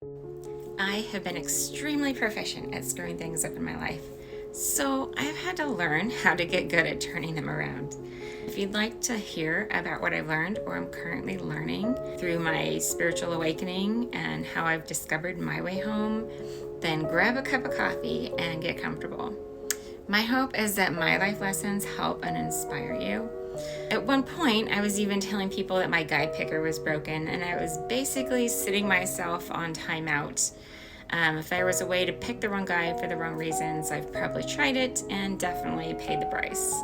I have been extremely proficient at screwing things up in my life, so I've had to learn how to get good at turning them around. If you'd like to hear about what I've learned or I'm currently learning through my spiritual awakening and how I've discovered my way home, then grab a cup of coffee and get comfortable. My hope is that my life lessons help and inspire you. At one point, I was even telling people that my guide picker was broken, and I was basically sitting myself on timeout. If there was a way to pick the wrong guide for the wrong reasons, I've probably tried it and definitely paid the price.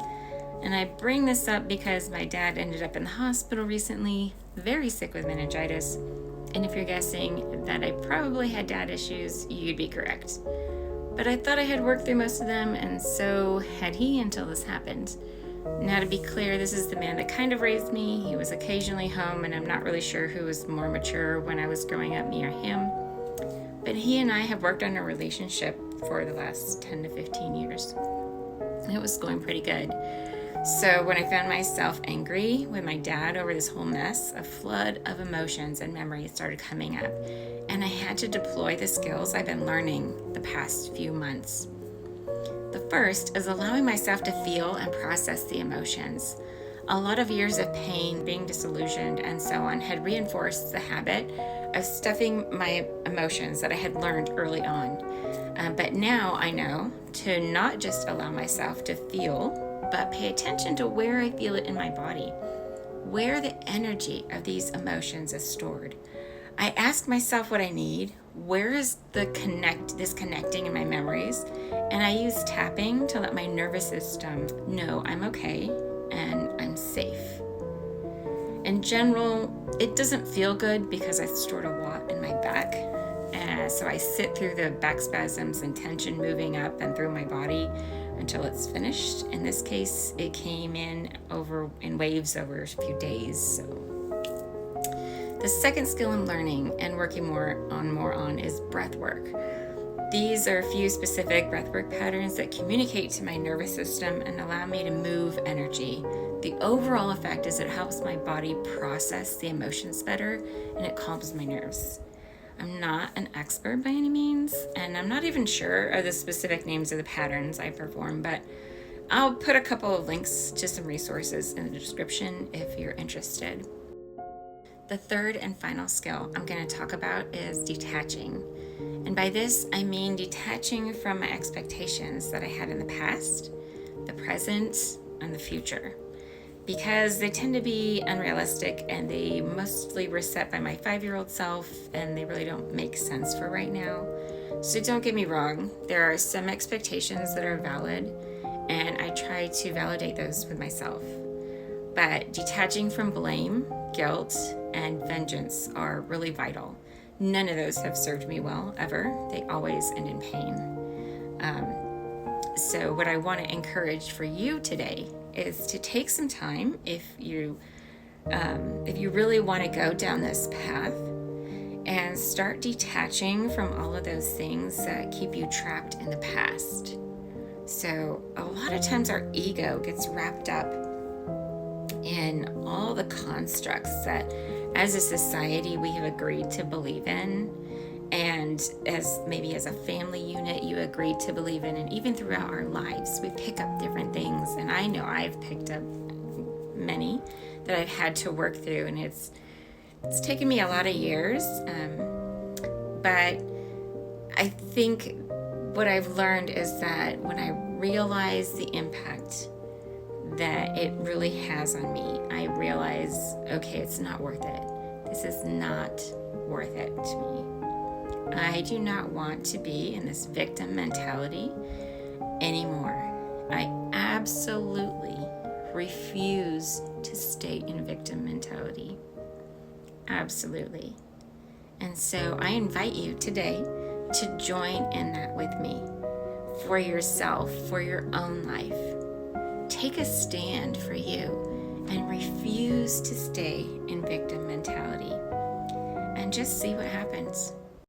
And I bring this up because my dad ended up in the hospital recently, very sick with meningitis. And if you're guessing that I probably had dad issues, you'd be correct. But I thought I had worked through most of them, and so had he until this happened. Now, to be clear, this is the man that kind of raised me. He was occasionally home, and I'm not really sure who was more mature when I was growing up, me or him. But he and I have worked on a relationship for the last 10 to 15 years. It was going pretty good. So when I found myself angry with my dad over this whole mess, a flood of emotions and memories started coming up. And I had to deploy the skills I've been learning the past few months. The first is allowing myself to feel and process the emotions. A lot of years of pain, being disillusioned, and so on had reinforced the habit of stuffing my emotions that I had learned early on. But now I know to not just allow myself to feel, but pay attention to where I feel it in my body, where the energy of these emotions is stored. I ask myself what I need, where is this connecting in my memories, and I use tapping to let my nervous system know I'm okay and I'm safe. In general, it doesn't feel good because I stored a lot in my back, so I sit through the back spasms and tension moving up and through my body until it's finished. In this case, it came in waves over a few days. So the second skill I'm learning and working more on is breath work. These are a few specific breathwork patterns that communicate to my nervous system and allow me to move energy. The overall effect is it helps my body process the emotions better and it calms my nerves. I'm not an expert by any means, and I'm not even sure of the specific names of the patterns I perform, but I'll put a couple of links to some resources in the description if you're interested. The third and final skill I'm going to talk about is detaching. And by this, I mean detaching from my expectations that I had in the past, the present, and the future. Because they tend to be unrealistic and they mostly were set by my 5-year-old self and they really don't make sense for right now. So don't get me wrong, there are some expectations that are valid and I try to validate those with myself. But detaching from blame, guilt, and vengeance are really vital. None of those have served me well, ever. They always end in pain. So what I want to encourage for you today is to take some time if you really want to go down this path and start detaching from all of those things that keep you trapped in the past. So a lot of times our ego gets wrapped up in all the constructs that as a society we have agreed to believe in, and as a family unit you agreed to believe in, and even throughout our lives we pick up different things, and I know I've picked up many that I've had to work through, and it's taken me a lot of years, but I think what I've learned is that when I realize the impact that it really has on me, I realize, okay, it's not worth it. This is not worth it to me. I do not want to be in this victim mentality anymore. I absolutely refuse to stay in victim mentality. Absolutely. And so I invite you today to join in that with me for yourself, for your own life. Take a stand for you and refuse to stay in victim mentality and just see what happens.